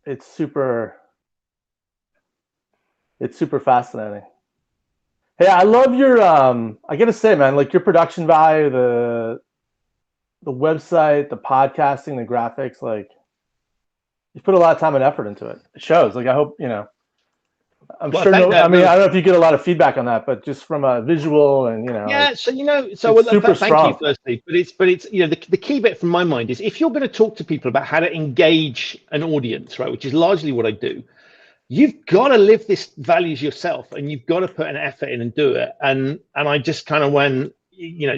it's super fascinating. Hey, I love your I gotta say, man, like your production value, the website, the podcasting, the graphics, like you put a lot of time and effort into it. It shows. Like I hope, I'm Well, sure thank I mean, no, I don't know if you get a lot of feedback on that, but just from a visual and yeah, like, so it's super thank you strong. firstly, but it's the key bit from my mind is if you're going to talk to people about how to engage an audience, right, which is largely what I do, you've got to live this values yourself, and you've got to put an effort in and do it. And I just kind of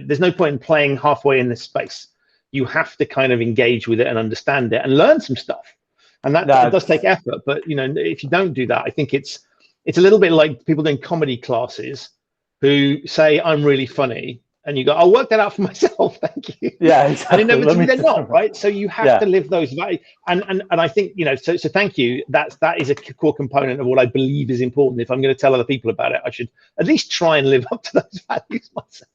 there's no point in playing halfway in this space. You have to kind of engage with it and understand it and learn some stuff, and that it does take effort. But if you don't do that, I think it's a little bit like people doing comedy classes who say I'm really funny, and you go, I'll work that out for myself, thank you. Yeah, exactly. And inevitably they're not, right? So you have to live those values. And I think, so thank you. That is a core component of what I believe is important. If I'm going to tell other people about it, I should at least try and live up to those values myself.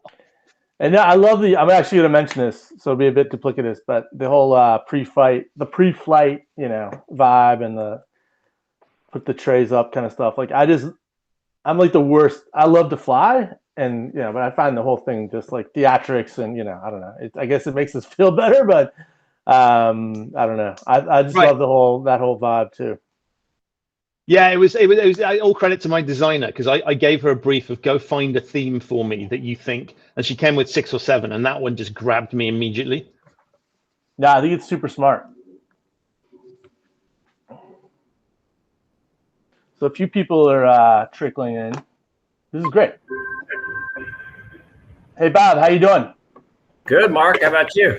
And yeah, I love I'm actually going to mention this, so it'll be a bit duplicitous, but the whole pre-flight vibe and the put the trays up kind of stuff. Like I'm like the worst. I love to fly, and but I find the whole thing just like theatrics, and I don't know. I guess it makes us feel better, but I don't know. I just love that whole vibe too. Yeah, it was all credit to my designer, because I gave her a brief of go find a theme for me that you think, and she came with 6 or 7, and that one just grabbed me immediately. Yeah, I think it's super smart. So a few people are trickling in. This is great. Hey, Bob, how you doing? Good, Mark. How about you?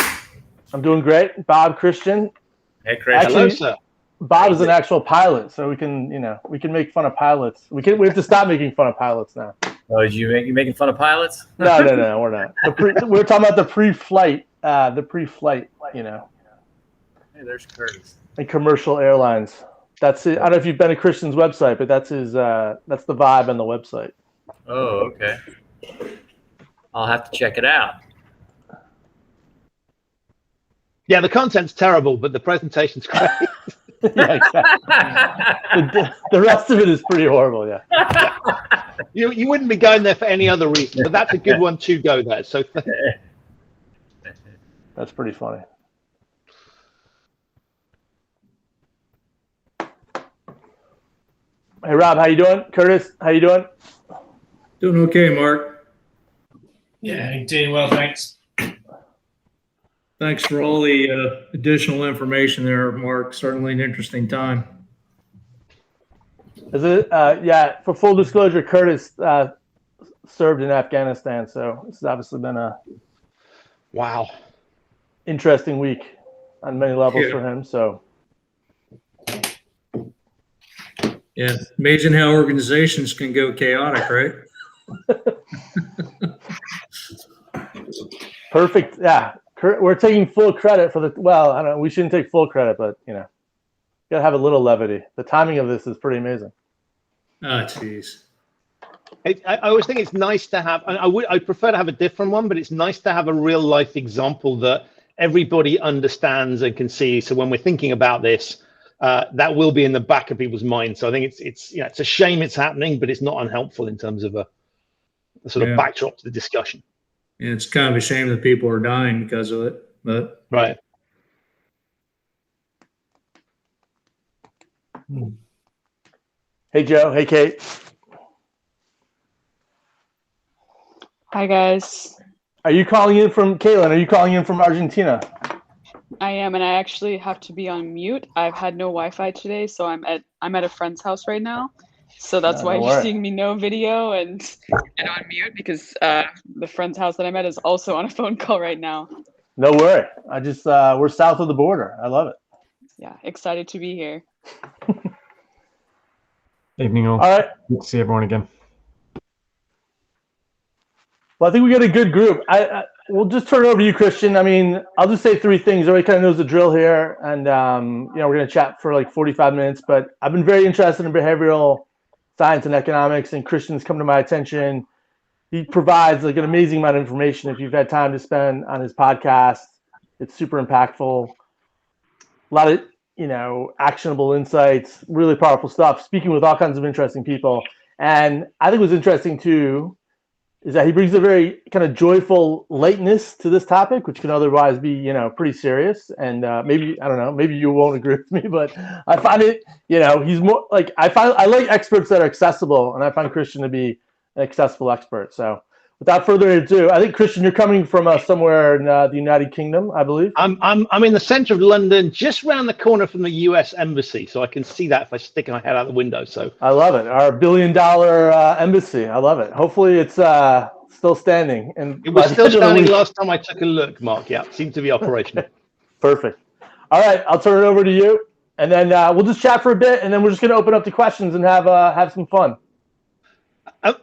I'm doing great. Bob Christian. Hey, Chris. Hello, sir. Bob is an actual pilot, so we can make fun of pilots. We have to stop making fun of pilots now. Oh, you making fun of pilots? No, we're not. We're talking about the pre-flight. Hey, there's Curtis. And commercial airlines. That's it. I don't know if you've been to Christian's website, but that's his. That's the vibe on the website. Oh, okay. I'll have to check it out. Yeah, the content's terrible, but the presentation's great. Yeah, exactly. the rest of it is pretty horrible. Yeah. You wouldn't be going there for any other reason, but that's a good one to go there. So that's pretty funny. Hey, Rob, how you doing? Curtis, how you doing? Doing okay, Mark. Yeah, doing well, thanks. Thanks for all the additional information there, Mark. Certainly an interesting time. Is it? Yeah, for full disclosure, Curtis served in Afghanistan, so this has obviously been a interesting week on many levels for him. So yeah, amazing how organizations can go chaotic, right? Perfect. Yeah, we're taking full credit for the. Well, I don't know. We shouldn't take full credit, but gotta have a little levity. The timing of this is pretty amazing. Oh, jeez. I always think it's nice to have. I prefer to have a different one, but it's nice to have a real life example that everybody understands and can see. So when we're thinking about this, that will be in the back of people's minds. So I think it's a shame it's happening, but it's not unhelpful in terms of a sort of backdrop to the discussion. Yeah, it's kind of a shame that people are dying because of it, but right. Hey, Joe. Hey, Kate. Hi, guys. Are you calling in from Caitlin? Are you calling in from Argentina? I am, and I actually have to be on mute. I've had no Wi-Fi today, so I'm at a friend's house right now. So that's why you're seeing me no video and on mute, because the friend's house that I'm at is also on a phone call right now. No worry. I just we're south of the border. I love it. Yeah, excited to be here. Evening all. All right. Good to see everyone again. Well, I think we got a good group. We'll just turn it over to you, Christian. I mean, I'll just say 3 things. Everybody kind of knows the drill here, and we're going to chat for like 45 minutes. But I've been very interested in behavioral science and economics, and Christian's come to my attention. He provides like an amazing amount of information. If you've had time to spend on his podcast, it's super impactful. A lot of actionable insights, really powerful stuff, speaking with all kinds of interesting people. And I think what's interesting too is that he brings a very kind of joyful lightness to this topic, which can otherwise be, pretty serious. And maybe, I don't know, maybe you won't agree with me, but I find it, he's more like, I like experts that are accessible, and I find Christian to be an accessible expert. So without further ado, I think, Christian, you're coming from somewhere in the United Kingdom, I believe. I'm in the center of London, just around the corner from the US Embassy, so I can see that if I stick my head out the window. So I love it. Our $1 billion embassy. I love it. Hopefully it's still standing. And it was still standing last time I took a look, Mark. Yeah, it seemed to be operational. Perfect. All right, I'll turn it over to you, and then we'll just chat for a bit, and then we're just going to open up to questions and have some fun.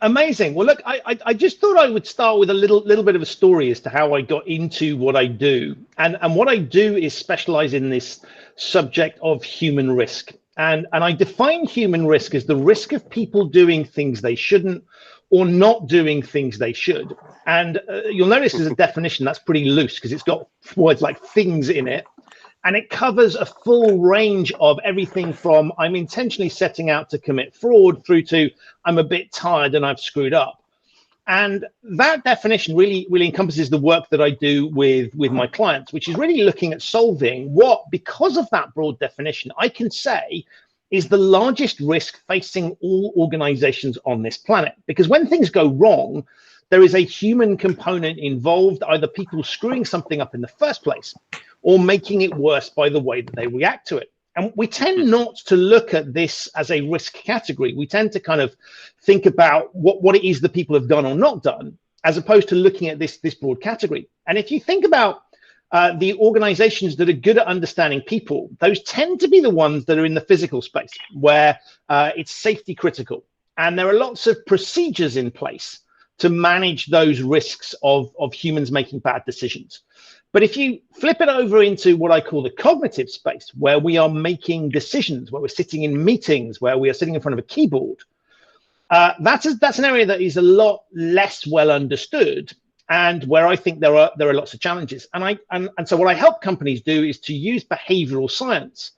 Amazing. Well, look, I just thought I would start with a little bit of a story as to how I got into what I do. And what I do is specialize in this subject of human risk. And I define human risk as the risk of people doing things they shouldn't or not doing things they should. And you'll notice there's a definition that's pretty loose because it's got words like things in it. And it covers a full range of everything from I'm intentionally setting out to commit fraud through to I'm a bit tired and I've screwed up. And that definition really encompasses the work that I do with my clients, which is really looking at solving what, because of that broad definition, I can say is the largest risk facing all organizations on this planet. Because when things go wrong, there is a human component involved, either people screwing something up in the first place or making it worse by the way that they react to it. And we tend not to look at this as a risk category. We tend to kind of think about what it is that people have done or not done, as opposed to looking at this broad category. And if you think about the organizations that are good at understanding people, those tend to be the ones that are in the physical space where it's safety critical. And there are lots of procedures in place to manage those risks of humans making bad decisions. But if you flip it over into what I call the cognitive space, where we are making decisions, where we're sitting in meetings, where we are sitting in front of a keyboard, that's an area that is a lot less well understood, and where I think there are lots of challenges. And so what I help companies do is to use behavioral science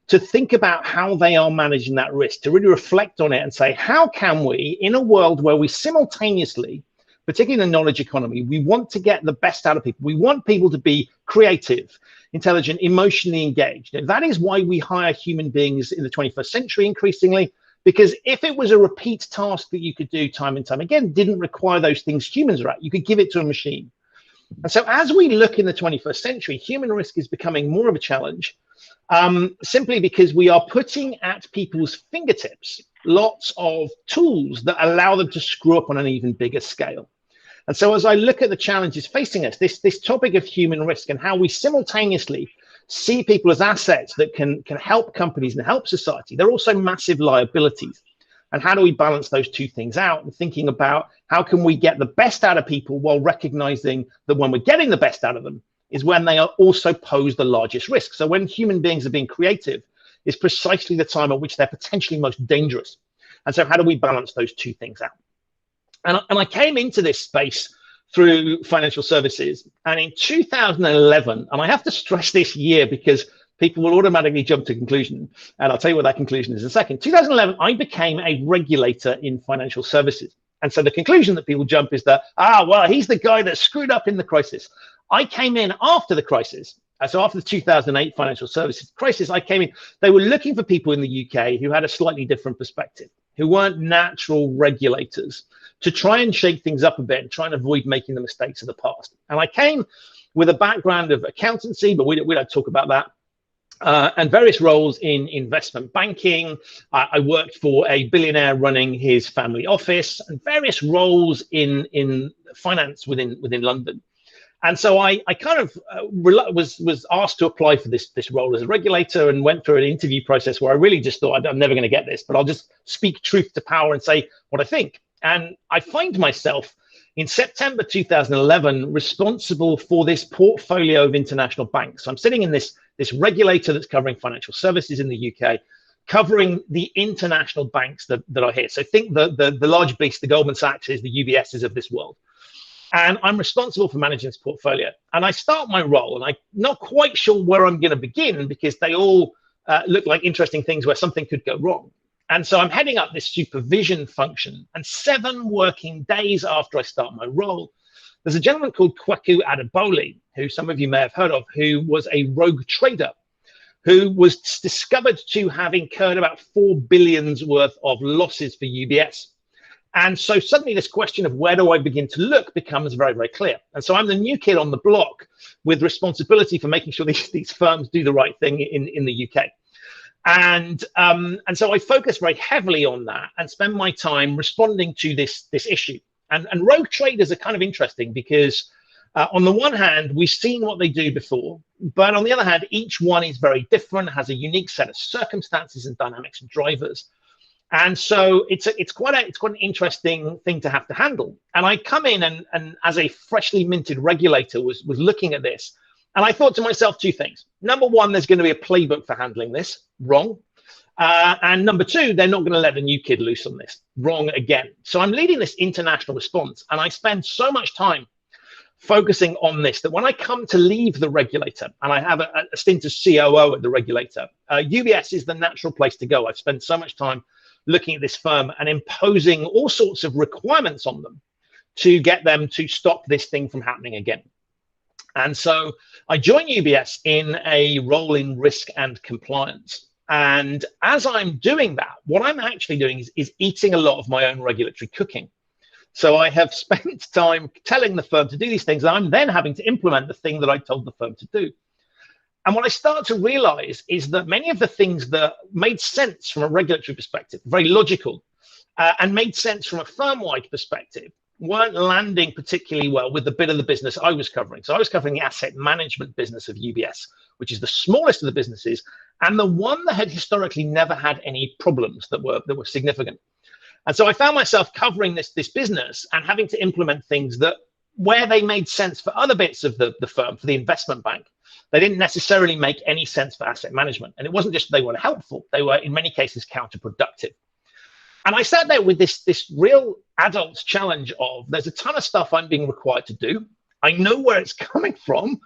to think about how they are managing that risk, to really reflect on it and say, how can we, in a world where we simultaneously, particularly in the knowledge economy, we want to get the best out of people. We want people to be creative, intelligent, emotionally engaged. And that is why we hire human beings in the 21st century increasingly, because if it was a repeat task that you could do time and time again, didn't require those things humans are at, you could give it to a machine. And so as we look in the 21st century, human risk is becoming more of a challenge, simply because we are putting at people's fingertips lots of tools that allow them to screw up on an even bigger scale. And so as I look at the challenges facing us, this topic of human risk and how we simultaneously see people as assets that can help companies and help society, they're also massive liabilities. And how do we balance those two things out, and thinking about how can we get the best out of people while recognizing that when we're getting the best out of them is when they are also pose the largest risk. So when human beings are being creative is precisely the time at which they're potentially most dangerous. And so how do we balance those two things out? And I came into this space through financial services. And in 2011, and I have to stress this year because people will automatically jump to conclusion. And I'll tell you what that conclusion is in a second. 2011, I became a regulator in financial services. And so the conclusion that people jump is that, well, he's the guy that screwed up in the crisis. I came in after the crisis. So after the 2008 financial services crisis, I came in. They were looking for people in the UK who had a slightly different perspective, who weren't natural regulators, to try and shake things up a bit and try and avoid making the mistakes of the past. And I came with a background of accountancy, but we don't talk about that, and various roles in investment banking. I worked for a billionaire running his family office, and various roles in finance within London. And so I kind of was asked to apply for this role as a regulator, and went through an interview process where I really just thought, I'm never going to get this, but I'll just speak truth to power and say what I think. And I find myself in September 2011 responsible for this portfolio of international banks. So I'm sitting in this regulator that's covering financial services in the UK, covering the international banks that are here. So think the large beasts, the Goldman Sachs, the UBSs of this world. And I'm responsible for managing this portfolio. And I start my role, and I'm not quite sure where I'm going to begin, because they all look like interesting things where something could go wrong. And so I'm heading up this supervision function, and 7 working days after I start my role, there's a gentleman called Kwaku Adebole, who some of you may have heard of, who was a rogue trader who was discovered to have incurred about $4 billion worth of losses for UBS. And so suddenly this question of where do I begin to look becomes very, very clear. And so I'm the new kid on the block with responsibility for making sure these firms do the right thing in the UK. And so I focus very heavily on that and spend my time responding to this issue. And rogue traders are kind of interesting because on the one hand, we've seen what they do before, but on the other hand, each one is very different, has a unique set of circumstances and dynamics and drivers. And so it's quite an interesting thing to have to handle. And I come in and as a freshly minted regulator was looking at this, and I thought to myself 2 things. Number one, there's going to be a playbook for handling this. Wrong. And number 2, they're not going to let the new kid loose on this. Wrong again. So I'm leading this international response, and I spend so much time focusing on this that when I come to leave the regulator, and I have a stint as COO at the regulator, UBS is the natural place to go. I've spent so much time looking at this firm and imposing all sorts of requirements on them to get them to stop this thing from happening again. And so I joined UBS in a role in risk and compliance. And as I'm doing that, what I'm actually doing is eating a lot of my own regulatory cooking. So I have spent time telling the firm to do these things, and I'm then having to implement the thing that I told the firm to do. And what I start to realize is that many of the things that made sense from a regulatory perspective, very logical, and made sense from a firm-wide perspective, weren't landing particularly well with the bit of the business I was covering. So I was covering the asset management business of UBS, which is the smallest of the businesses, and the one that had historically never had any problems that were significant. And so I found myself covering this business and having to implement things that where they made sense for other bits of the firm, for the investment bank, they didn't necessarily make any sense for asset management. And it wasn't just they weren't helpful, they were in many cases counterproductive. And I sat there with this real adult's challenge of there's a ton of stuff I'm being required to do. I know where it's coming from.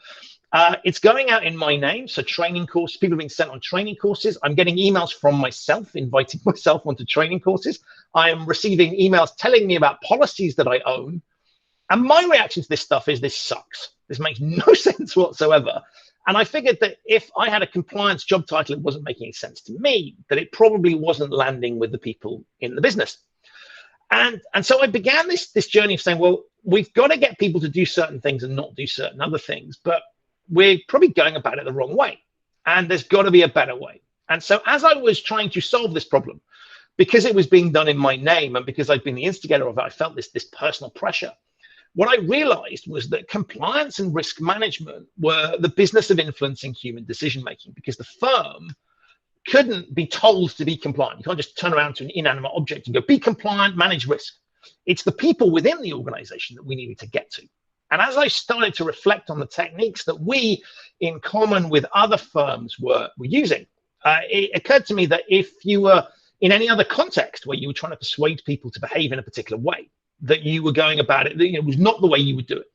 It's going out in my name. So training courses, people are being sent on training courses. I'm getting emails from myself, inviting myself onto training courses. I am receiving emails telling me about policies that I own. And my reaction to this stuff is this sucks. This makes no sense whatsoever. And I figured that if I had a compliance job title, it wasn't making any sense to me, that it probably wasn't landing with the people in the business. And so I began this journey of saying, well, we've got to get people to do certain things and not do certain other things, but we're probably going about it the wrong way. And there's got to be a better way. And so as I was trying to solve this problem, because it was being done in my name and because I'd been the instigator of it, I felt this personal pressure. What I realized was that compliance and risk management were the business of influencing human decision-making, because the firm couldn't be told to be compliant. You can't just turn around to an inanimate object and go, be compliant, manage risk. It's the people within the organization that we needed to get to. And as I started to reflect on the techniques that we, in common with other firms, were using, it occurred to me that if you were in any other context where you were trying to persuade people to behave in a particular way, that you were going about it, that it was not the way you would do it.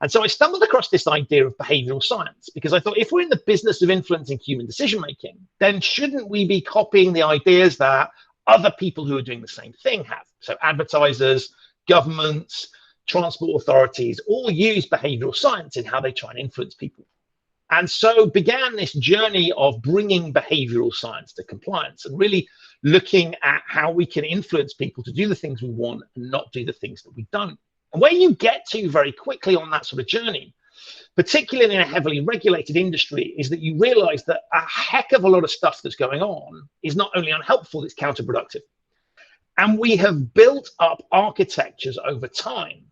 And so I stumbled across this idea of behavioral science, because I thought if we're in the business of influencing human decision-making, then shouldn't we be copying the ideas that other people who are doing the same thing have? So advertisers, governments, transport authorities all use behavioral science in how they try and influence people. And so began this journey of bringing behavioral science to compliance and really looking at how we can influence people to do the things we want and not do the things that we don't. And where you get to very quickly on that sort of journey, particularly in a heavily regulated industry, is that you realize that a heck of a lot of stuff that's going on is not only unhelpful, it's counterproductive. And we have built up architectures over time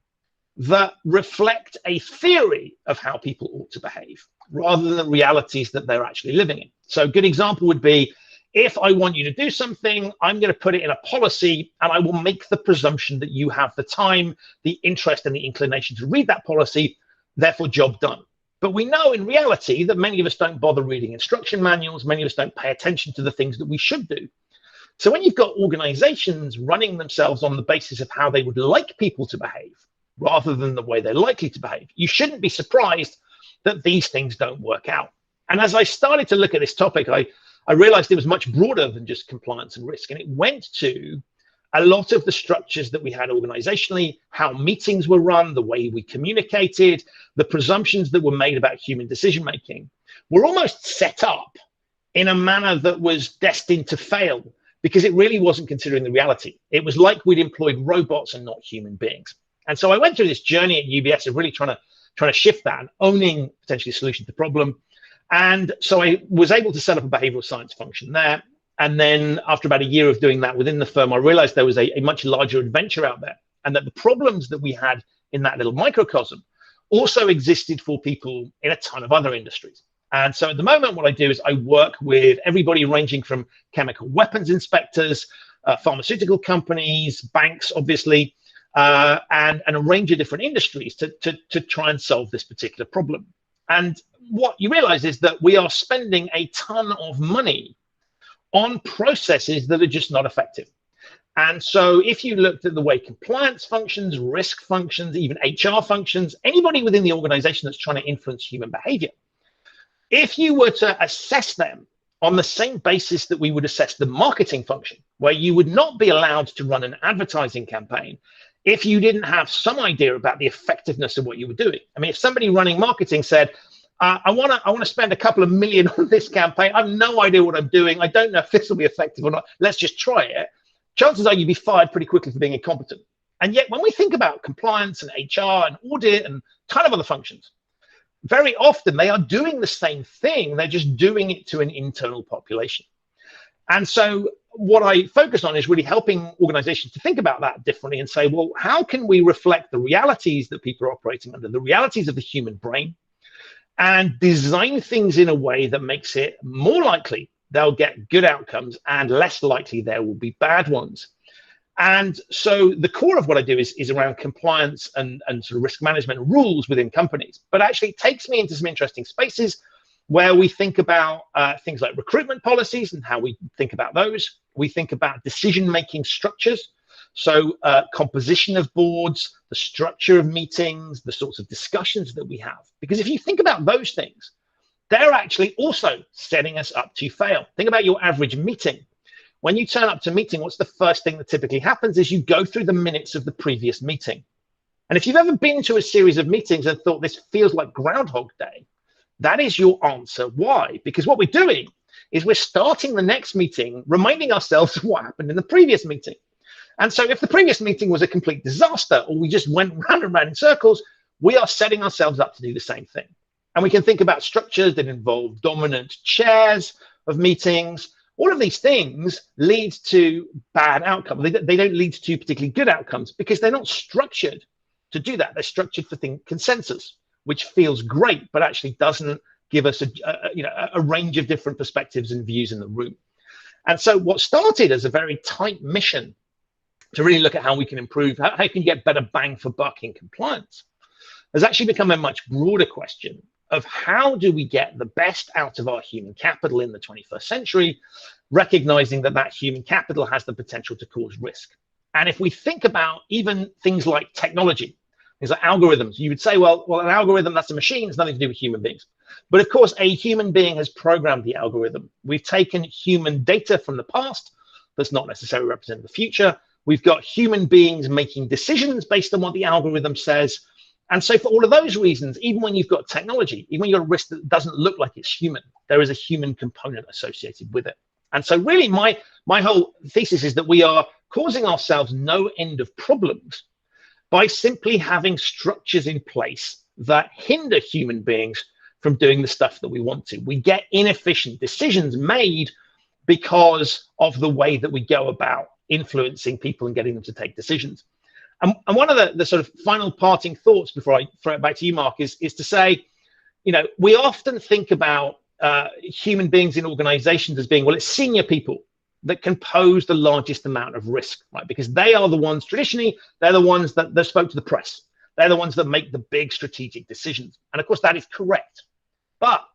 that reflect a theory of how people ought to behave rather than realities that they're actually living in. So a good example would be, if I want you to do something, I'm going to put it in a policy, and I will make the presumption that you have the time, the interest, and the inclination to read that policy, therefore job done. But we know in reality that many of us don't bother reading instruction manuals, many of us don't pay attention to the things that we should do. So when you've got organizations running themselves on the basis of how they would like people to behave, rather than the way they're likely to behave, you shouldn't be surprised that these things don't work out. And as I started to look at this topic, I I realized it was much broader than just compliance and risk. And it went to a lot of the structures that we had organizationally, how meetings were run, the way we communicated, the presumptions that were made about human decision making were almost set up in a manner that was destined to fail because it really wasn't considering the reality. It was like we'd employed robots and not human beings. And so I went through this journey at UBS of really trying to shift that and owning potentially a solution to the problem. And so I was able to set up a behavioral science function there. And then after about a year of doing that within the firm, I realized there was a much larger adventure out there, and that the problems that we had in that little microcosm also existed for people in a ton of other industries. And so at the moment, what I do is I work with everybody ranging from chemical weapons inspectors, pharmaceutical companies, banks, obviously, and a range of different industries to try and solve this particular problem. And what you realize is that we are spending a ton of money on processes that are just not effective. And so if you looked at the way compliance functions, risk functions, even HR functions, anybody within the organization that's trying to influence human behavior, if you were to assess them on the same basis that we would assess the marketing function, where you would not be allowed to run an advertising campaign if you didn't have some idea about the effectiveness of what you were doing. I mean, if somebody running marketing said, I want to spend a couple of million on this campaign. I have no idea what I'm doing. I don't know if this will be effective or not. Let's just try it. Chances are you'd be fired pretty quickly for being incompetent. And yet when we think about compliance and HR and audit and a ton of other functions, very often they are doing the same thing. They're just doing it to an internal population. And so what I focus on is really helping organizations to think about that differently and say, well, how can we reflect the realities that people are operating under, the realities of the human brain, and design things in a way that makes it more likely they'll get good outcomes and less likely there will be bad ones. And so the core of what I do is around compliance and sort of risk management rules within companies, but actually it takes me into some interesting spaces where we think about things like recruitment policies and how we think about those. We think about decision-making structures. So composition of boards, the structure of meetings, the sorts of discussions that we have. Because if you think about those things, they're actually also setting us up to fail. Think about your average meeting. When you turn up to a meeting, what's the first thing that typically happens is you go through the minutes of the previous meeting. And if you've ever been to a series of meetings and thought this feels like Groundhog Day, that is your answer. Why? Because what we're doing is we're starting the next meeting, reminding ourselves of what happened in the previous meeting. And so if the previous meeting was a complete disaster, or we just went round and round in circles, we are setting ourselves up to do the same thing. And we can think about structures that involve dominant chairs of meetings. All of these things lead to bad outcomes. They don't lead to particularly good outcomes because they're not structured to do that. They're structured for consensus, which feels great, but actually doesn't give us a range of different perspectives and views in the room. And so what started as a very tight mission to really look at how we can improve, how can you get better bang for buck in compliance, has actually become a much broader question of how do we get the best out of our human capital in the 21st century, recognizing that that human capital has the potential to cause risk. And if we think about even things like technology, things like algorithms, you would say, well, an algorithm, that's a machine, it's nothing to do with human beings. But of course, a human being has programmed the algorithm. We've taken human data from the past that's not necessarily representing the future. We've got human beings making decisions based on what the algorithm says. And so for all of those reasons, even when you've got technology, even when you've got a risk that doesn't look like it's human, there is a human component associated with it. And so really my whole thesis is that we are causing ourselves no end of problems by simply having structures in place that hinder human beings from doing the stuff that we want to. We get inefficient decisions made because of the way that we go about influencing people and getting them to take decisions. And one of the sort of final parting thoughts before I throw it back to you, Mark, is to say, we often think about human beings in organizations as being, well, it's senior people that can pose the largest amount of risk, right? Because they are the ones, traditionally, they're the ones that spoke to the press. They're the ones that make the big strategic decisions. And of course, that is correct. But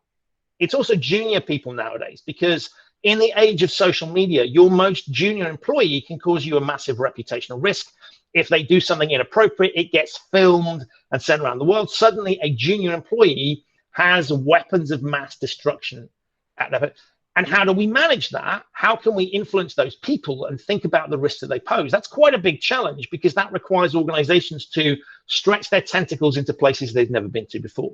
it's also junior people nowadays, because in the age of social media, your most junior employee can cause you a massive reputational risk. If they do something inappropriate, it gets filmed and sent around the world. Suddenly, a junior employee has weapons of mass destruction at their. And how do we manage that? How can we influence those people and think about the risks that they pose? That's quite a big challenge, because that requires organizations to stretch their tentacles into places they've never been to before.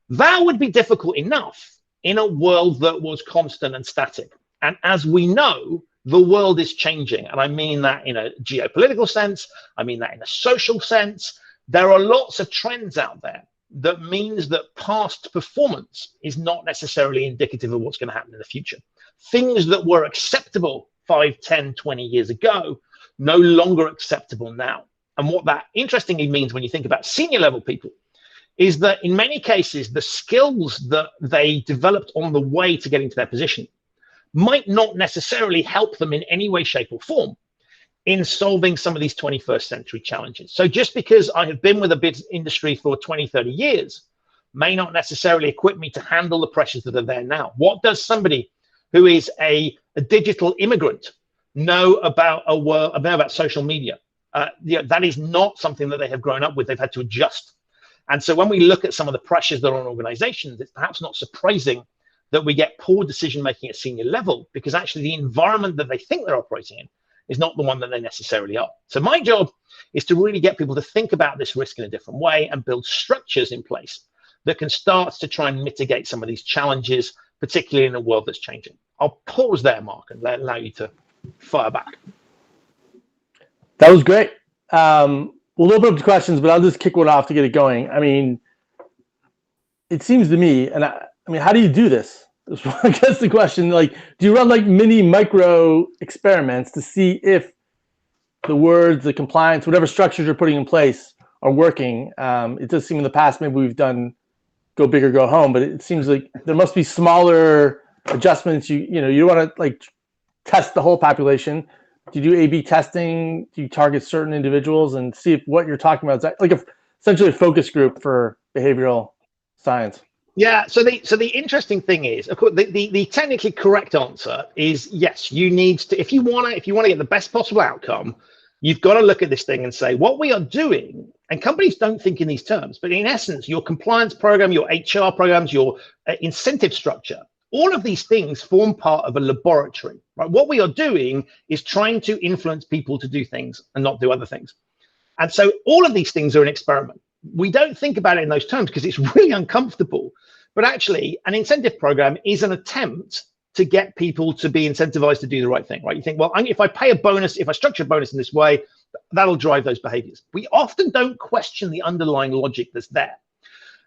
That would be difficult enough in a world that was constant and static. And as we know, the world is changing. And I mean that in a geopolitical sense. I mean that in a social sense. There are lots of trends out there that means that past performance is not necessarily indicative of what's going to happen in the future. Things that were acceptable 5, 10, 20 years ago, no longer acceptable now. And what that interestingly means when you think about senior level people is that in many cases, the skills that they developed on the way to getting to their position might not necessarily help them in any way, shape, or form in solving some of these 21st century challenges. So just because I have been with a bid industry for 20, 30 years may not necessarily equip me to handle the pressures that are there now. What does somebody who is a digital immigrant know about about social media? That is not something that they have grown up with. They've had to adjust. And so when we look at some of the pressures that are on organizations, it's perhaps not surprising that we get poor decision making at senior level, because actually the environment that they think they're operating in is not the one that they necessarily are. So my job is to really get people to think about this risk in a different way and build structures in place that can start to try and mitigate some of these challenges, particularly in a world that's changing. I'll pause there, Mark, and allow you to fire back. That was great. We'll open up to questions, but I'll just kick one off to get it going. I mean, it seems to me, and I mean, how do you do this? I guess the question, like, do you run like micro experiments to see if the words, the compliance, whatever structures you're putting in place are working? It does seem in the past maybe we've done go big or go home, but it seems like there must be smaller adjustments. You don't want to like test the whole population. Do you do A/B testing? Do you target certain individuals and see if what you're talking about is like essentially a focus group for behavioral science? Yeah, so the interesting thing is, of course, the technically correct answer is yes. You need to, if you want to get the best possible outcome, you've got to look at this thing and say what we are doing. And companies don't think in these terms, but in essence, your compliance program, your HR programs, your incentive structure, all of these things form part of a laboratory, right? What we are doing is trying to influence people to do things and not do other things. And so all of these things are an experiment. We don't think about it in those terms because it's really uncomfortable. But actually, an incentive program is an attempt to get people to be incentivized to do the right thing, right? You think, well, if I pay a bonus, if I structure a bonus in this way, that'll drive those behaviors. We often don't question the underlying logic that's there.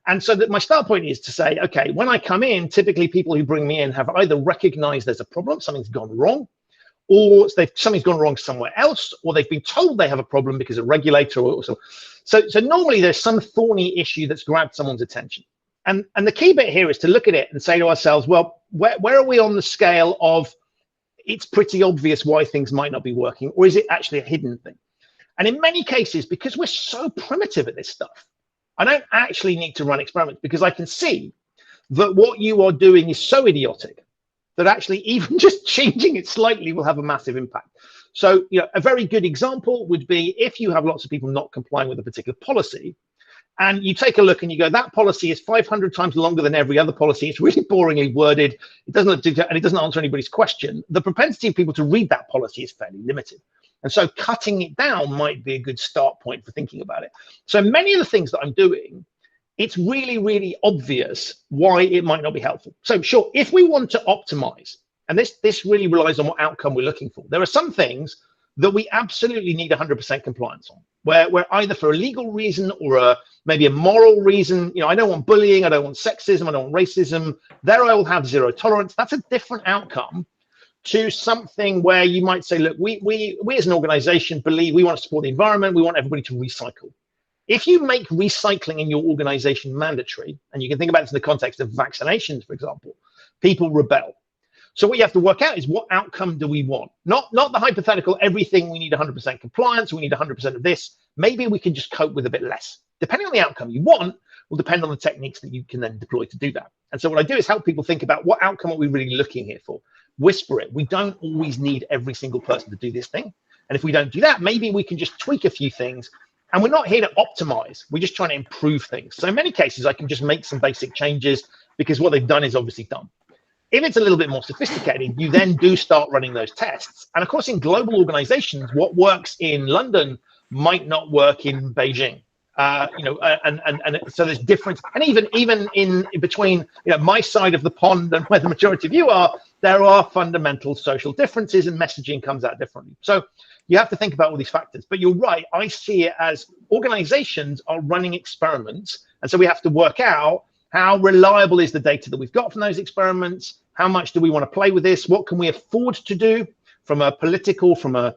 And so that my start point is to say, okay, when I come in, typically people who bring me in have either recognized there's a problem, something's gone wrong, or something's gone wrong somewhere else, or they've been told they have a problem because a regulator or so. So normally there's some thorny issue that's grabbed someone's attention. And the key bit here is to look at it and say to ourselves, well, where are we on the scale of it's pretty obvious why things might not be working, or is it actually a hidden thing? And in many cases, because we're so primitive at this stuff, I don't actually need to run experiments because I can see that what you are doing is so idiotic that actually even just changing it slightly will have a massive impact. So, a very good example would be if you have lots of people not complying with a particular policy, and you take a look and you go, that policy is 500 times longer than every other policy. It's really boringly worded. It doesn't answer anybody's question. The propensity of people to read that policy is fairly limited. And so cutting it down might be a good start point for thinking about it. So many of the things that I'm doing, it's really, really obvious why it might not be helpful. So sure, if we want to optimize, and this really relies on what outcome we're looking for, there are some things that we absolutely need 100% compliance on, where either for a legal reason or maybe a moral reason, I don't want bullying, I don't want sexism, I don't want racism, there I will have zero tolerance. That's a different outcome to something where you might say, look, we as an organization believe we want to support the environment, we want everybody to recycle. If you make recycling in your organization mandatory, and you can think about this in the context of vaccinations, for example, people rebel. So what you have to work out is what outcome do we want? Not the hypothetical, everything we need 100% compliance, we need 100% of this. Maybe we can just cope with a bit less. Depending on the outcome you want, will depend on the techniques that you can then deploy to do that. And so what I do is help people think about what outcome are we really looking here for? Whisper it. We don't always need every single person to do this thing. And if we don't do that, maybe we can just tweak a few things. And we're not here to optimize. We're just trying to improve things. So in many cases, I can just make some basic changes because what they've done is obviously done. If it's a little bit more sophisticated, you then do start running those tests. And of course, in global organizations, what works in London might not work in Beijing. And so there's difference. And even in between, my side of the pond and where the majority of you are, there are fundamental social differences, and messaging comes out differently. So you have to think about all these factors. But you're right. I see it as organizations are running experiments. And so we have to work out how reliable is the data that we've got from those experiments? How much do we want to play with this? What can we afford to do from a political, from a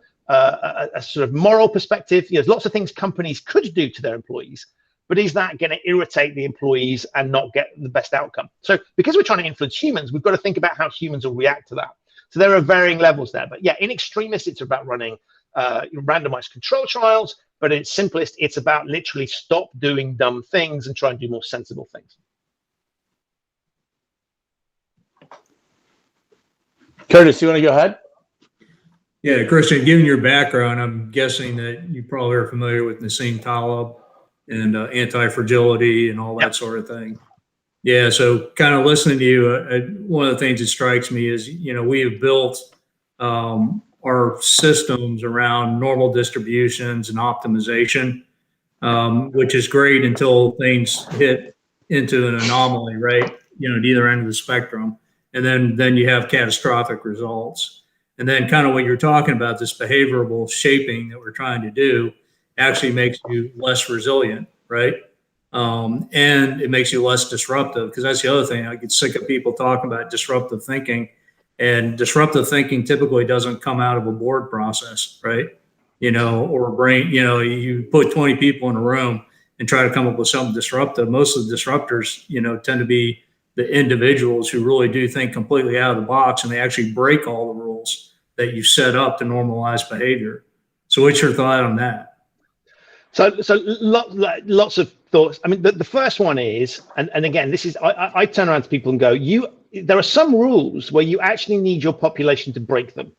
sort of moral perspective? There's lots of things companies could do to their employees, but is that going to irritate the employees and not get the best outcome? So because we're trying to influence humans, we've got to think about how humans will react to that. So there are varying levels there. But yeah, in extremis, it's about running randomized control trials. But in its simplest, it's about literally stop doing dumb things and try and do more sensible things. Curtis, you want to go ahead? Yeah, Christian, given your background, I'm guessing that you probably are familiar with Nassim Taleb and anti-fragility and all that sort of thing. Yeah, so kind of listening to you, one of the things that strikes me is, we have built our systems around normal distributions and optimization, which is great until things hit into an anomaly, right? At either end of the spectrum. And then you have catastrophic results. And then kind of what you're talking about, this behavioral shaping that we're trying to do actually makes you less resilient, right? And it makes you less disruptive, because that's the other thing. I get sick of people talking about disruptive thinking, and disruptive thinking typically doesn't come out of a board process, right? Or a brain, you put 20 people in a room and try to come up with something disruptive. Most of the disruptors, tend to be the individuals who really do think completely out of the box, and they actually break all the rules that you set up to normalize behavior. So what's your thought on that? So lots of thoughts. I mean, the first one is, and again, this is, I turn around to people and go, there are some rules where you actually need your population to break them.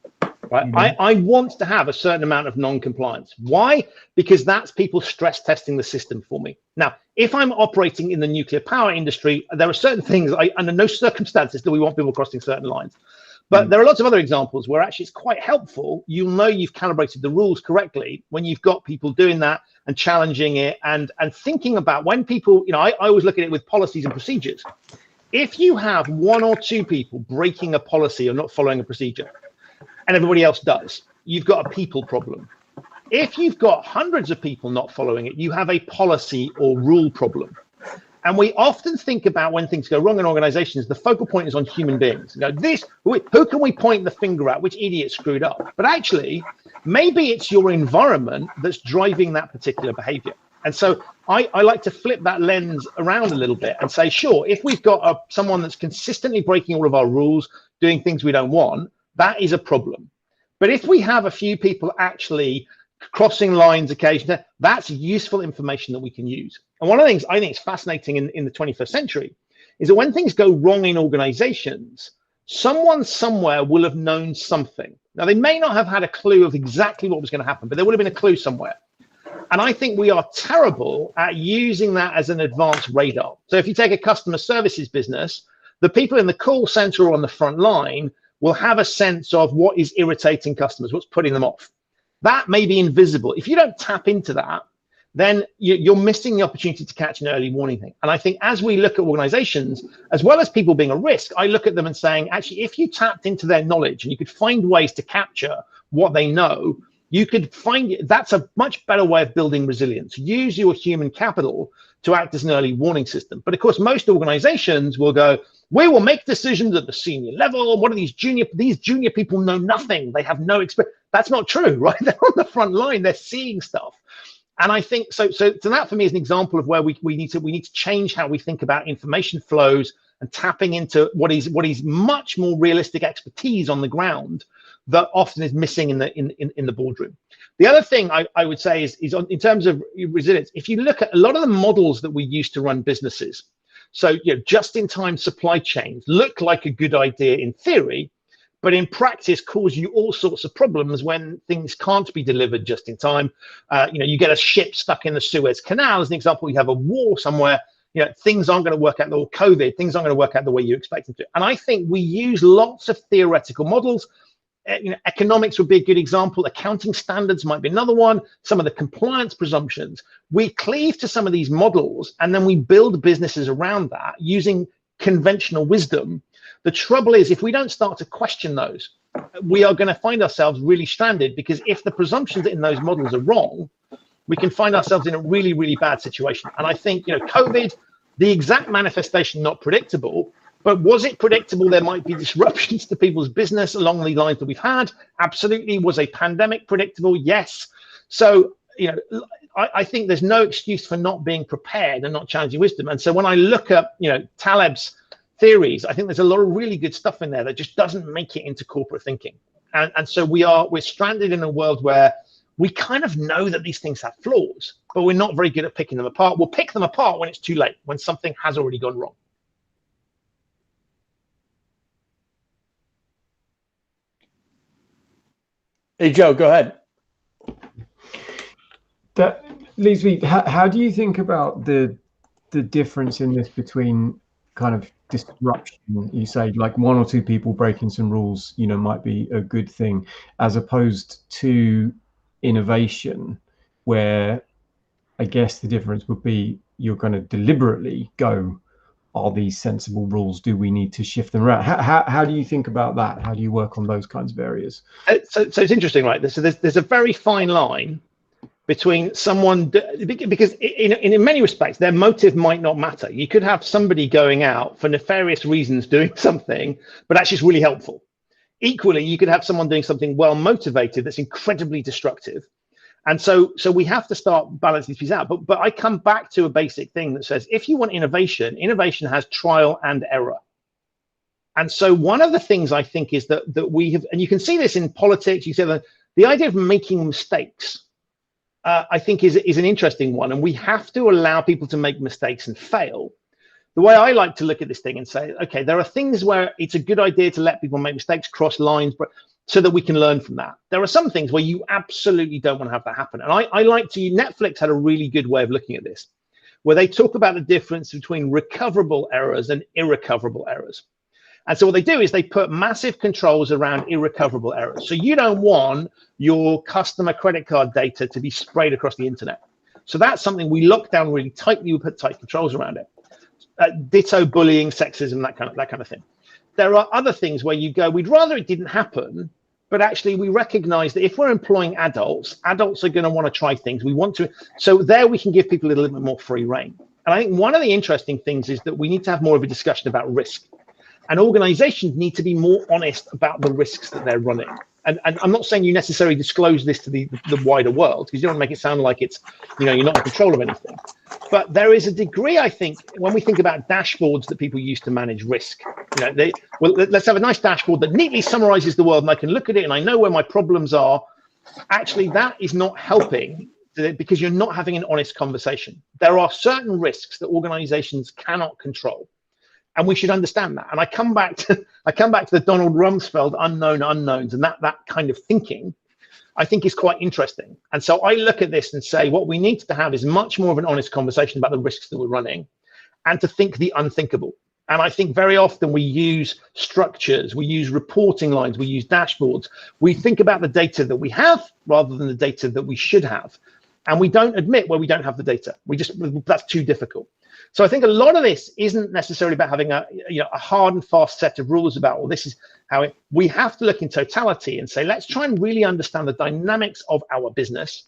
Right? Mm-hmm. I want to have a certain amount of non-compliance. Why? Because that's people stress testing the system for me. Now, if I'm operating in the nuclear power industry, there are certain things, under no circumstances do we want people crossing certain lines. But there are lots of other examples where actually it's quite helpful. You'll know you've calibrated the rules correctly when you've got people doing that and challenging it and thinking about when people, I always look at it with policies and procedures. If you have one or two people breaking a policy or not following a procedure, and everybody else does, you've got a people problem. If you've got hundreds of people not following it, you have a policy or rule problem. And we often think about when things go wrong in organizations, the focal point is on human beings. Who can we point the finger at? Which idiot screwed up? But actually, maybe it's your environment that's driving that particular behavior. And so I like to flip that lens around a little bit and say, sure, if we've got someone that's consistently breaking all of our rules, doing things we don't want, that is a problem. But if we have a few people actually crossing lines occasionally, that's useful information that we can use. And one of the things I think is fascinating in the 21st century is that when things go wrong in organizations, someone somewhere will have known something. Now, they may not have had a clue of exactly what was going to happen, but there would have been a clue somewhere. And I think we are terrible at using that as an advanced radar. So if you take a customer services business, the people in the call center or on the front line will have a sense of what is irritating customers, what's putting them off. That may be invisible. If you don't tap into that, then you're missing the opportunity to catch an early warning thing. And I think as we look at organizations, as well as people being a risk, I look at them and saying, actually, if you tapped into their knowledge and you could find ways to capture what they know, you could find that's a much better way of building resilience. Use your human capital to act as an early warning system. But of course, most organizations will go, we will make decisions at the senior level. What are these junior people know nothing. They have no experience. That's not true, right? They're on the front line. They're seeing stuff. And I think so that for me is an example of where we need to change how we think about information flows and tapping into what is much more realistic expertise on the ground that often is missing in the boardroom. The other thing I would say is in terms of resilience, if you look at a lot of the models that we use to run businesses, so just-in-time supply chains look like a good idea in theory, but in practice cause you all sorts of problems when things can't be delivered just in time. You get a ship stuck in the Suez Canal as an example. You have a war somewhere. things aren't going to work out, or COVID, things aren't going to work out the way you expect them to. And I think we use lots of theoretical models. Economics would be a good example. Accounting standards might be another one. Some of the compliance presumptions. We cleave to some of these models, and then we build businesses around that using conventional wisdom. The trouble is, if we don't start to question those, we are going to find ourselves really stranded, because if the presumptions in those models are wrong, we can find ourselves in a really, really bad situation. And I think, COVID, the exact manifestation, not predictable, but was it predictable there might be disruptions to people's business along the lines that we've had? Absolutely. Was a pandemic predictable? Yes. So, I think there's no excuse for not being prepared and not challenging wisdom. And so when I look at, Taleb's theories, I think there's a lot of really good stuff in there that just doesn't make it into corporate thinking. And so we're stranded in a world where we kind of know that these things have flaws, but we're not very good at picking them apart. We'll pick them apart when it's too late, when something has already gone wrong. Hey, Joe, go ahead. That leads me, how do you think about the difference in this between kind of disruption? You say like one or two people breaking some rules, might be a good thing, as opposed to innovation, where I guess the difference would be you're going to deliberately go, are these sensible rules? Do we need to shift them around? How do you think about that? How do you work on those kinds of areas? So it's interesting, right? So there's a very fine line between someone, because in many respects, their motive might not matter. You could have somebody going out for nefarious reasons doing something, but actually it's really helpful. Equally, you could have someone doing something well motivated that's incredibly destructive. And so we have to start balancing these pieces out. But I come back to a basic thing that says, if you want innovation, innovation has trial and error. And so one of the things I think is that we have, and you can see this in politics, you see the idea of making mistakes, I think is an interesting one. And we have to allow people to make mistakes and fail. The way I like to look at this thing and say, okay, there are things where it's a good idea to let people make mistakes, cross lines, but so that we can learn from that. There are some things where you absolutely don't want to have that happen. And I like to, Netflix had a really good way of looking at this, where they talk about the difference between recoverable errors and irrecoverable errors. And so what they do is they put massive controls around irrecoverable errors. So you don't want your customer credit card data to be sprayed across the internet. So that's something we lock down really tightly, we put tight controls around it. Ditto bullying, sexism, that kind of thing. There are other things where you go, we'd rather it didn't happen, but actually we recognize that if we're employing adults are going to want to try things. We want to, so there we can give people a little bit more free rein. And I think one of the interesting things is that we need to have more of a discussion about risk. And organizations need to be more honest about the risks that they're running. And I'm not saying you necessarily disclose this to the wider world, because you don't want to make it sound like it's, you're not in control of anything. But there is a degree, I think, when we think about dashboards that people use to manage risk. Let's have a nice dashboard that neatly summarizes the world, and I can look at it and I know where my problems are. Actually, that is not helping, because you're not having an honest conversation. There are certain risks that organizations cannot control. And we should understand that. And I come back to the Donald Rumsfeld unknown unknowns, and that kind of thinking, I think, is quite interesting. And so I look at this and say, what we need to have is much more of an honest conversation about the risks that we're running, and to think the unthinkable. And I think very often we use structures, we use reporting lines, we use dashboards. We think about the data that we have rather than the data that we should have. And we don't admit where we don't have the data. That's too difficult. So I think a lot of this isn't necessarily about having a hard and fast set of rules about, well, this is how it, we have to look in totality and say, let's try and really understand the dynamics of our business,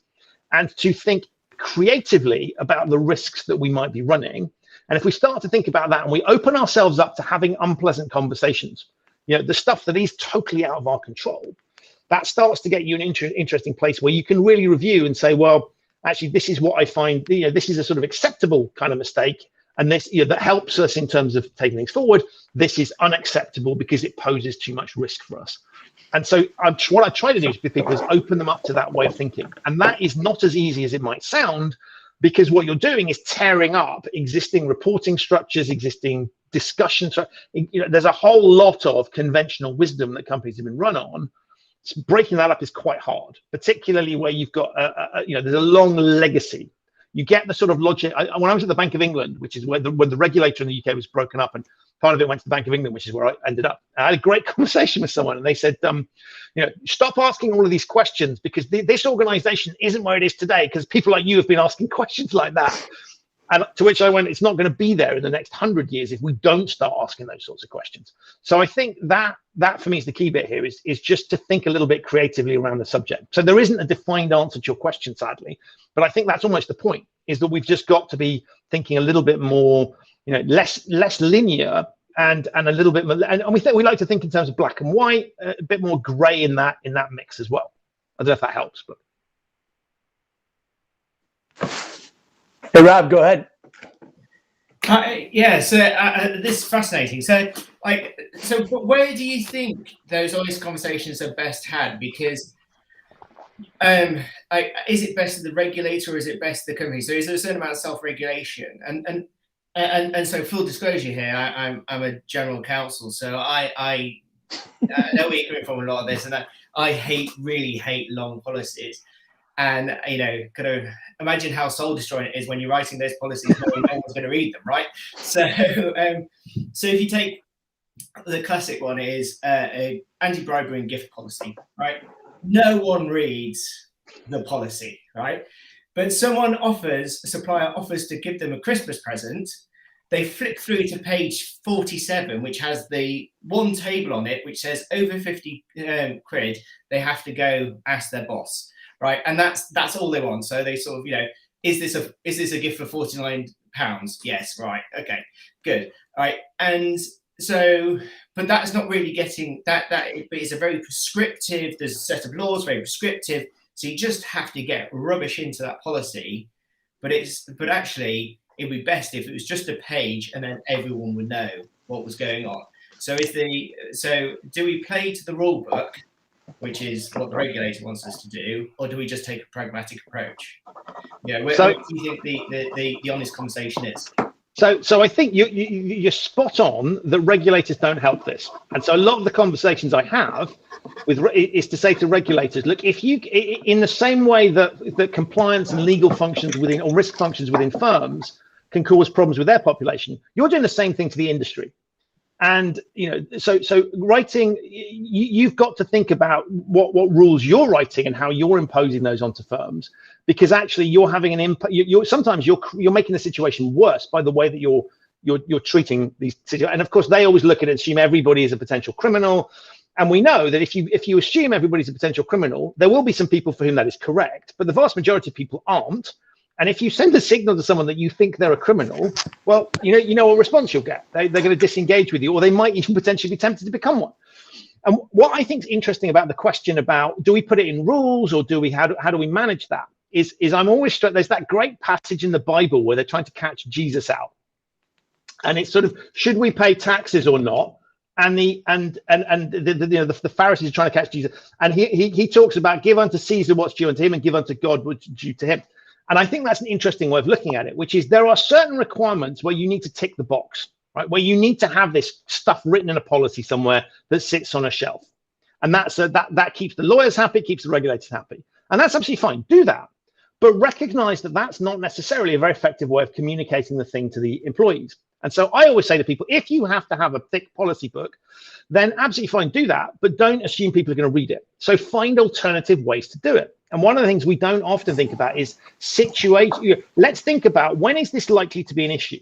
and to think creatively about the risks that we might be running. And if we start to think about that and we open ourselves up to having unpleasant conversations, the stuff that is totally out of our control, that starts to get you an interesting place where you can really review and say, well, actually, this is what I find, this is a sort of acceptable kind of mistake. And this, that helps us in terms of taking things forward. This is unacceptable because it poses too much risk for us. And so what I try to do with people is open them up to that way of thinking. And that is not as easy as it might sound, because what you're doing is tearing up existing reporting structures, existing discussions. There's a whole lot of conventional wisdom that companies have been run on. Breaking that up is quite hard, particularly where you've got, there's a long legacy. you get the sort of logic. When I was at the Bank of England, which is when the regulator in the UK was broken up, and part of it went to the Bank of England, which is where I ended up. I had a great conversation with someone, and they said, stop asking all of these questions, because this organization isn't where it is today because people like you have been asking questions like that. And to which I went, it's not going to be there in the next 100 years if we don't start asking those sorts of questions. So I think that for me is the key bit here, is just to think a little bit creatively around the subject. So there isn't a defined answer to your question, sadly, but I think that's almost the point, is that we've just got to be thinking a little bit more, less linear and a little bit more, and we like to think in terms of black and white, a bit more gray in that mix as well. I don't know if that helps, but. Hey, Rob, go ahead. Yeah, so this is fascinating. So where do you think those honest conversations are best had? Because is it best of the regulator, or is it best of the company? So is there a certain amount of self-regulation? And so full disclosure here, I'm a general counsel, so I know where you're coming from a lot of this, and I really hate long policies. And kind of imagine how soul destroying it is when you're writing those policies knowing no one's going to read them, right? So so if you take the classic one, is anti-bribery and gift policy, right? No one reads the policy, right? But a supplier offers to give them a Christmas present. They flick through to page 47, which has the one table on it which says over 50 quid, they have to go ask their boss. Right, and that's all they want. So they sort of, is this a gift for £49? Yes, right, okay, good, all right. And so, but that's not really getting that. But it's a very prescriptive. There's a set of laws, very prescriptive. So you just have to get rubbish into that policy. But actually, it'd be best if it was just a page, and then everyone would know what was going on. So do we play to the rule book, which is what the regulator wants us to do, or do we just take a pragmatic approach? Where do you think the honest conversation is? So I think you're spot on that regulators don't help this. And so a lot of the conversations I have is to say to regulators, look, if you, in the same way that compliance and legal functions within, or risk functions within firms can cause problems with their population, you're doing the same thing to the industry. And so writing, you've got to think about what rules you're writing and how you're imposing those onto firms, because actually you're having an impact. Sometimes you're making the situation worse by the way that you're treating these situations. And of course, they always look at it and assume everybody is a potential criminal. And we know that if you assume everybody's a potential criminal, there will be some people for whom that is correct, but the vast majority of people aren't. And if you send a signal to someone that you think they're a criminal, well, you know what response you'll get. They're going to disengage with you, or they might even potentially be tempted to become one. And what I think is interesting about the question about, do we put it in rules, or how do we manage that, is I'm always struck. There's that great passage in the Bible where they're trying to catch Jesus out, and it's sort of, should we pay taxes or not? And the Pharisees are trying to catch Jesus, and he talks about, give unto Caesar what's due unto him, and give unto God what's due to him. And I think that's an interesting way of looking at it, which is there are certain requirements where you need to tick the box, right? Where you need to have this stuff written in a policy somewhere that sits on a shelf. And that keeps the lawyers happy, keeps the regulators happy. And that's absolutely fine. Do that. But recognize that that's not necessarily a very effective way of communicating the thing to the employees. And so I always say to people, if you have to have a thick policy book, then absolutely fine, do that. But don't assume people are going to read it. So find alternative ways to do it. And one of the things we don't often think about is situation. Let's think about, when is this likely to be an issue?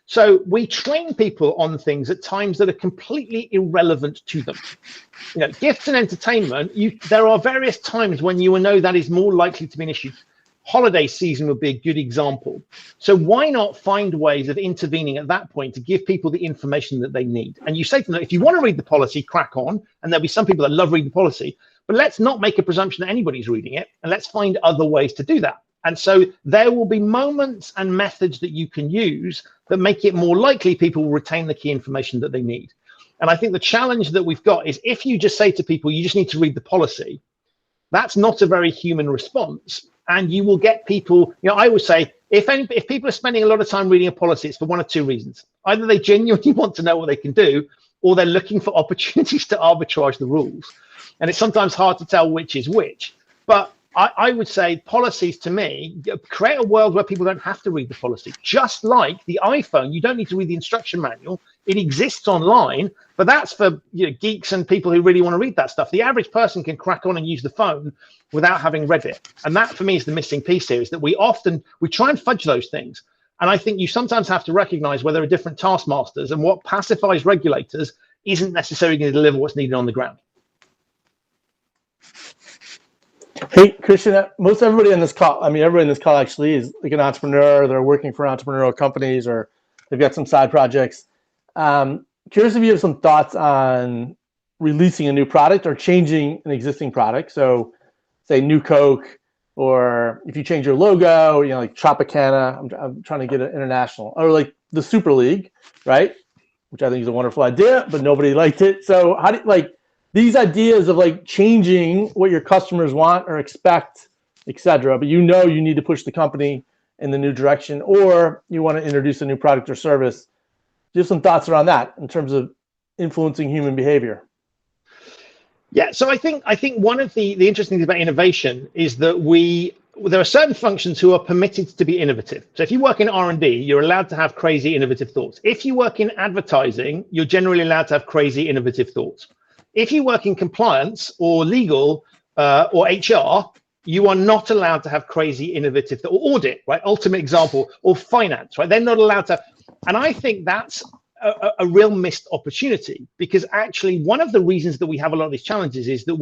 So we train people on things at times that are completely irrelevant to them. Gifts and entertainment, there are various times when you will know that is more likely to be an issue. Holiday season would be a good example. So why not find ways of intervening at that point to give people the information that they need? And you say to them, if you want to read the policy, crack on. And there'll be some people that love reading the policy, but let's not make a presumption that anybody's reading it, and let's find other ways to do that. And so there will be moments and methods that you can use that make it more likely people will retain the key information that they need. And I think the challenge that we've got is, if you just say to people, you just need to read the policy, that's not a very human response. And you will get people, I always say, if people are spending a lot of time reading a policy, it's for one of two reasons. Either they genuinely want to know what they can do, or they're looking for opportunities to arbitrage the rules. And it's sometimes hard to tell which is which. But I would say policies, to me, create a world where people don't have to read the policy. Just like the iPhone, you don't need to read the instruction manual. It exists online, but that's for geeks and people who really want to read that stuff. The average person can crack on and use the phone without having read it. And that, for me, is the missing piece here, is that we try and fudge those things. And I think you sometimes have to recognize where there are different taskmasters, and what pacifies regulators isn't necessarily going to deliver what's needed on the ground. Hey, Christian, most everybody in this call, everybody in this call actually is like an entrepreneur. They're working for entrepreneurial companies, or they've got some side projects. Curious if you have some thoughts on releasing a new product or changing an existing product. So say New Coke, or if you change your logo, like Tropicana, I'm trying to get it international, or like the Super League, right? Which I think is a wonderful idea, but nobody liked it. So how do you, these ideas of changing what your customers want or expect, et cetera, but you need to push the company in the new direction, or you want to introduce a new product or service. Do you have some thoughts around that in terms of influencing human behavior? Yeah, so I think one of the interesting things about innovation is that there are certain functions who are permitted to be innovative. So if you work in R&D, you're allowed to have crazy innovative thoughts. If you work in advertising, you're generally allowed to have crazy innovative thoughts. If you work in compliance or legal or HR, you are not allowed to have crazy innovative or audit, right? Ultimate example, or finance, right? They're not allowed to. And I think that's a real missed opportunity, because actually one of the reasons that we have a lot of these challenges is that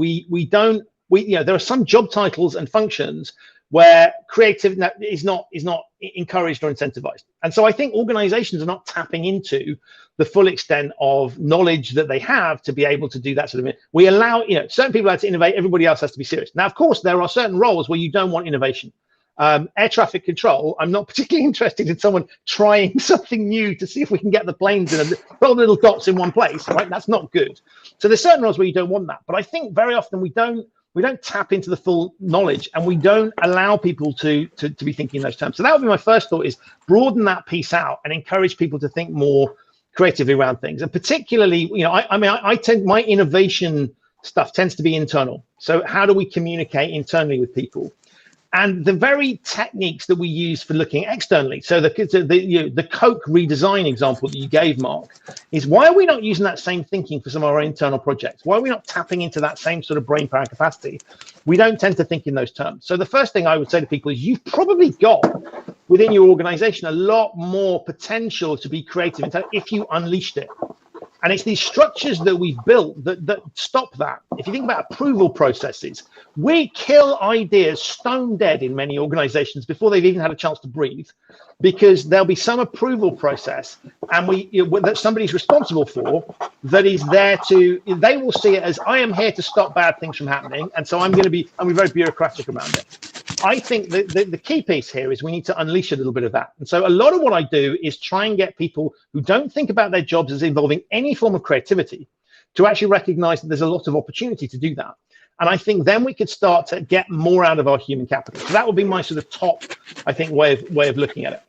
there are some job titles and functions where creativity is not encouraged or incentivized. And so I think organizations are not tapping into the full extent of knowledge that they have to be able to do that sort of thing. We allow, certain people have to innovate, everybody else has to be serious. Now, of course, there are certain roles where you don't want innovation. Air traffic control, I'm not particularly interested in someone trying something new to see if we can get the planes in put all the little dots in one place, right? That's not good. So there's certain roles where you don't want that. But I think very often we don't tap into the full knowledge, and we don't allow people to be thinking in those terms. So that would be my first thought, is broaden that piece out and encourage people to think more creatively around things. And particularly, my innovation stuff tends to be internal. So how do we communicate internally with people? And the very techniques that we use for looking externally, so the Coke redesign example that you gave, Mark, is why are we not using that same thinking for some of our internal projects? Why are we not tapping into that same sort of brain power capacity? We don't tend to think in those terms. So the first thing I would say to people is you've probably got within your organization a lot more potential to be creative if you unleashed it. And it's these structures that we've built that stop that. If you think about approval processes, we kill ideas stone dead in many organizations before they've even had a chance to breathe, because there'll be some approval process and that somebody's responsible for that is there they will see it as, I am here to stop bad things from happening. And so I'm be very bureaucratic around it. I think the key piece here is we need to unleash a little bit of that. And so a lot of what I do is try and get people who don't think about their jobs as involving any form of creativity to actually recognize that there's a lot of opportunity to do that. And I think then we could start to get more out of our human capital. So that would be my sort of top, I think, way of looking at it.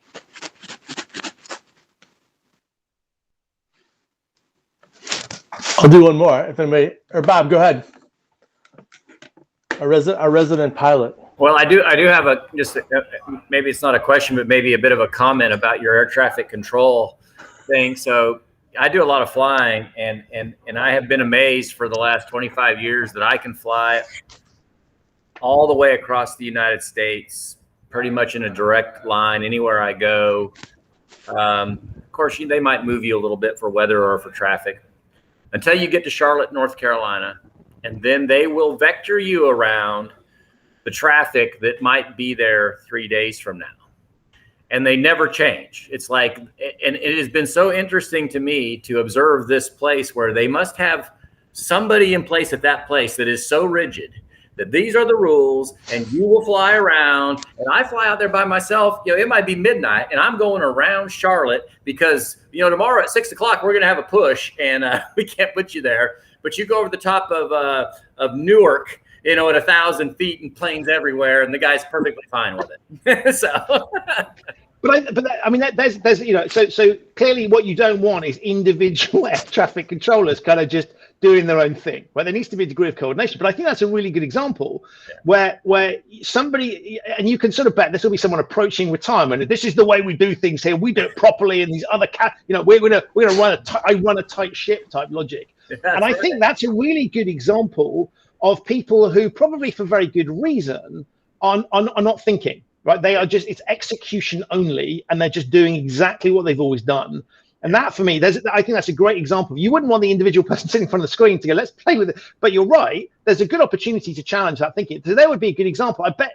I'll do one more, if anybody, or Bob, go ahead. Our resident pilot. Well, I do have maybe it's not a question, but maybe a bit of a comment about your air traffic control thing. So I do a lot of flying, and I have been amazed for the last 25 years that I can fly all the way across the United States, pretty much in a direct line anywhere I go. Of course, they might move you a little bit for weather or for traffic until you get to Charlotte, North Carolina, and then they will vector you around the traffic that might be there 3 days from now. And they never change. It's like, and it has been so interesting to me to observe this place where they must have somebody in place at that place that is so rigid that these are the rules and you will fly around. And I fly out there by myself, it might be midnight and I'm going around Charlotte because, tomorrow at 6 o'clock, we're going to have a push and we can't put you there. But you go over the top of Newark, at 1,000 feet and planes everywhere, and the guy's perfectly fine with it. So, I mean, there's you know, so clearly what you don't want is individual air traffic controllers kind of just doing their own thing, right? There needs to be a degree of coordination. But I think that's a really good example where somebody, and you can sort of bet this will be someone approaching retirement. This is the way we do things here. We do it properly, and these other you know, we're gonna run a tight ship type logic. And I think that's a really good example of people who probably for very good reason are not thinking. Right, they are just, it's execution only, and they're just doing exactly what they've always done. And that, for me, I think that's a great example. You wouldn't want the individual person sitting in front of the screen to go, let's play with it. But you're right, there's a good opportunity to challenge that thinking. So there would be a good example. I bet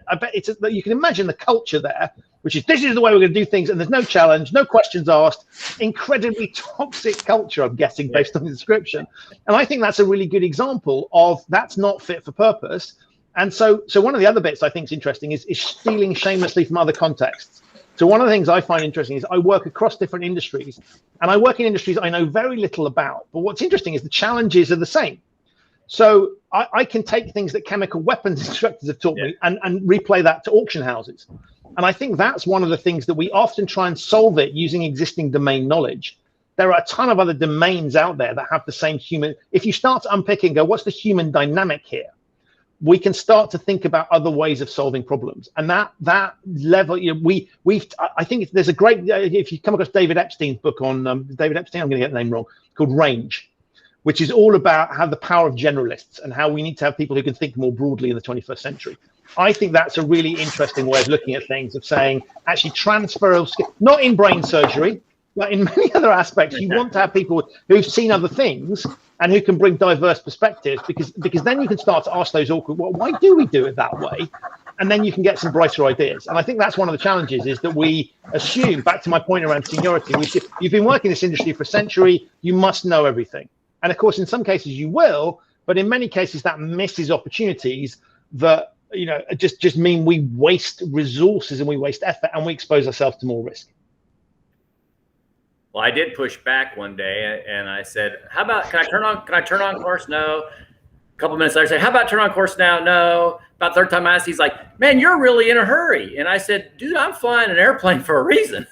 you can imagine the culture there, which is this is the way we're going to do things, and there's no challenge, no questions asked. Incredibly toxic culture, I'm guessing, based on the description. And I think that's a really good example of that's not fit for purpose. And so one of the other bits I think is interesting is stealing shamelessly from other contexts. So one of the things I find interesting is I work across different industries, and I work in industries I know very little about. But what's interesting is the challenges are the same. So I can take things that chemical weapons instructors have taught me and replay that to auction houses. And I think that's one of the things that we often try and solve it using existing domain knowledge. There are a ton of other domains out there that have the same human. If you start to unpick and go, what's the human dynamic here? We can start to think about other ways of solving problems, and that level, you know, I think there's a great, if you come across David Epstein's book on David Epstein, I'm going to get the name wrong, called Range, which is all about how the power of generalists and how we need to have people who can think more broadly in the 21st century. I think that's a really interesting way of looking at things, of saying actually transfer of skill, not in brain surgery, but in many other aspects. You want to have people who've seen other things and who can bring diverse perspectives, because then you can start to ask those awkward, well, why do we do it that way? And then you can get some brighter ideas. And I think that's one of the challenges, is that we assume, back to my point around seniority, you've been working in this industry for a century, you must know everything. And of course, in some cases you will, but in many cases that misses opportunities that, you know, just mean we waste resources and we waste effort and we expose ourselves to more risk. Well, I did push back one day, and I said, "How about can I turn on course? No." A couple minutes later, I said, "How about turn on course now?" No. About third time I asked, he's like, "Man, you're really in a hurry." And I said, "Dude, I'm flying an airplane for a reason."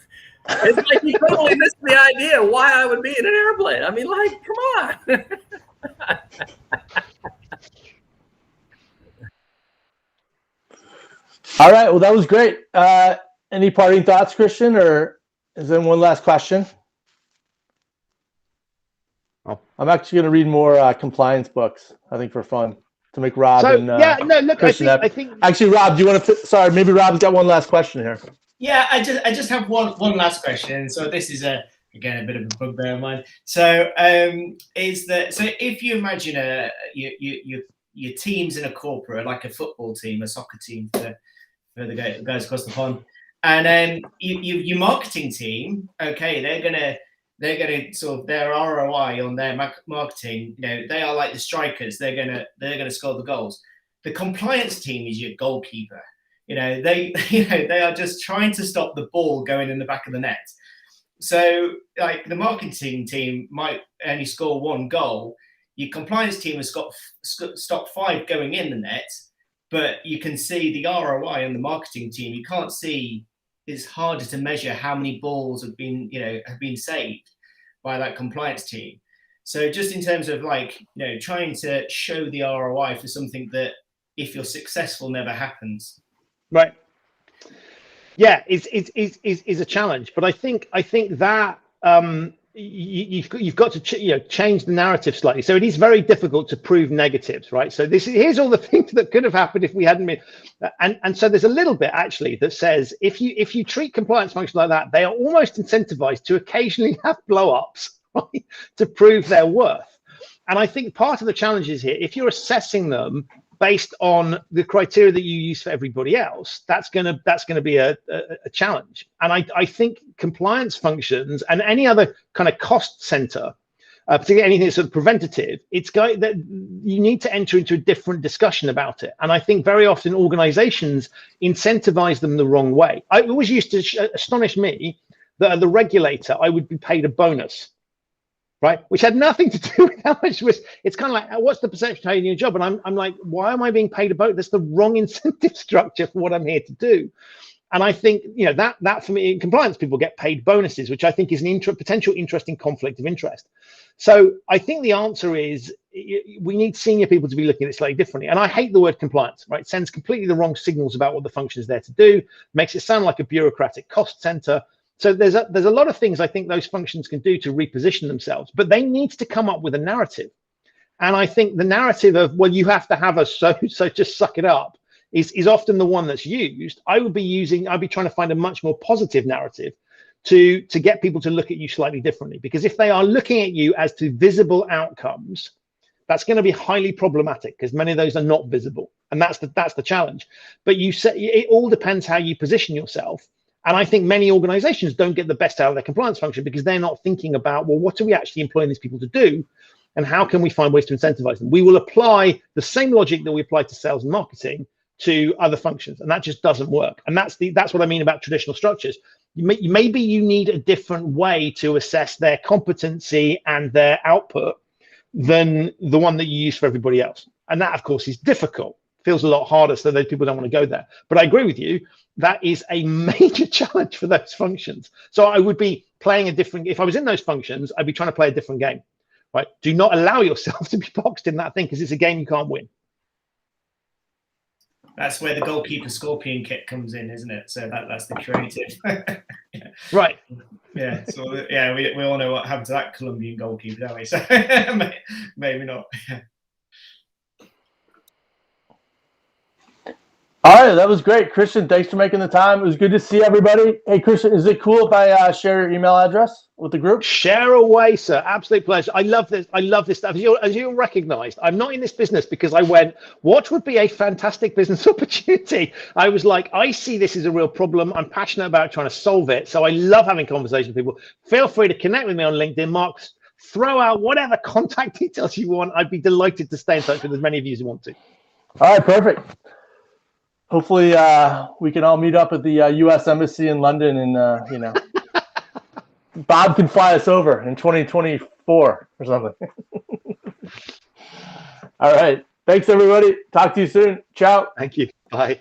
It's like he totally missed the idea why I would be in an airplane. I mean, like, come on. All right. Well, that was great. Any parting thoughts, Christian, or is there one last question? I'm actually going to read more compliance books, I think, for fun, to make Rob Christian I think actually, Rob, do you want to sorry, maybe Rob's got one last question here. Yeah, I just have one last question. So this is again a bit of a bugbear of mine. So if you imagine your team's in a corporate, like a football team, a soccer team for the guys across the pond, and then your marketing team, okay, they're gonna sort of their ROI on their marketing, you know, they are like the strikers. They're gonna score the goals. The compliance team is your goalkeeper. You know, they are just trying to stop the ball going in the back of the net. So, like, the marketing team might only score one goal. Your compliance team has got stopped 5 going in the net, but you can see the ROI on the marketing team. You can't see. It's harder to measure how many balls have been saved by that compliance team. So just in terms of, like, you know, trying to show the ROI for something that, if you're successful, never happens. Right. Yeah, is a challenge, but I think that you've got to change the narrative slightly. So it is very difficult to prove negatives, right? So here's all the things that could have happened if we hadn't been, and so there's a little bit actually that says if you treat compliance functions like that, they are almost incentivized to occasionally have blow-ups, right, to prove their worth. And I think part of the challenge is here, if you're assessing them based on the criteria that you use for everybody else, that's gonna be a challenge. And I think compliance functions and any other kind of cost center, particularly anything that's sort of preventative, that you need to enter into a different discussion about it. And I think very often organizations incentivize them the wrong way. I always used to astonish me that at the regulator, I would be paid a bonus, right? Which had nothing to do with how much risk. It's kind of like, what's the perception of your job? And I'm like, why am I being paid a bonus? That's the wrong incentive structure for what I'm here to do. And I think, you know, that for me, in compliance, people get paid bonuses, which I think is an potential interesting conflict of interest. So I think the answer is we need senior people to be looking at it slightly differently. And I hate the word compliance, right? It sends completely the wrong signals about what the function is there to do, makes it sound like a bureaucratic cost center. So there's a lot of things I think those functions can do to reposition themselves, but they need to come up with a narrative. And I think the narrative of, well, you have to have a so just suck it up is often the one that's used. I'd be trying to find a much more positive narrative to get people to look at you slightly differently. Because if they are looking at you as to visible outcomes, that's going to be highly problematic because many of those are not visible. And that's the challenge. But you say it all depends how you position yourself. And I think many organizations don't get the best out of their compliance function because they're not thinking about, well, what are we actually employing these people to do? And how can we find ways to incentivize them? We will apply the same logic that we apply to sales and marketing to other functions, and that just doesn't work. And that's what I mean about traditional structures. Maybe you need a different way to assess their competency and their output than the one that you use for everybody else. And that, of course, is difficult. Feels a lot harder, so those people don't want to go there. But I agree with you, that is a major challenge for those functions. So I would be playing if I was in those functions, I'd be trying to play a different game, right? Do not allow yourself to be boxed in that thing because it's a game you can't win. That's where the goalkeeper scorpion kit comes in, isn't it? So that's the creative. Yeah. Right. Yeah. So yeah, we all know what happened to that Colombian goalkeeper, don't we? So maybe not. All right, that was great, Christian. Thanks for making the time. It was good to see everybody. Hey, Christian, is it cool if I share your email address with the group? Share away, sir. Absolute pleasure. I love this. I love this stuff. As you recognized, I'm not in this business because I went, what would be a fantastic business opportunity? I was like, I see this as a real problem. I'm passionate about trying to solve it. So I love having conversations with people. Feel free to connect with me on LinkedIn, Mark. Throw out whatever contact details you want. I'd be delighted to stay in touch with as many of you as you want to. All right, perfect. Hopefully we can all meet up at the U.S. Embassy in London and, you know, Bob can fly us over in 2024 or something. All right. Thanks, everybody. Talk to you soon. Ciao. Thank you. Bye.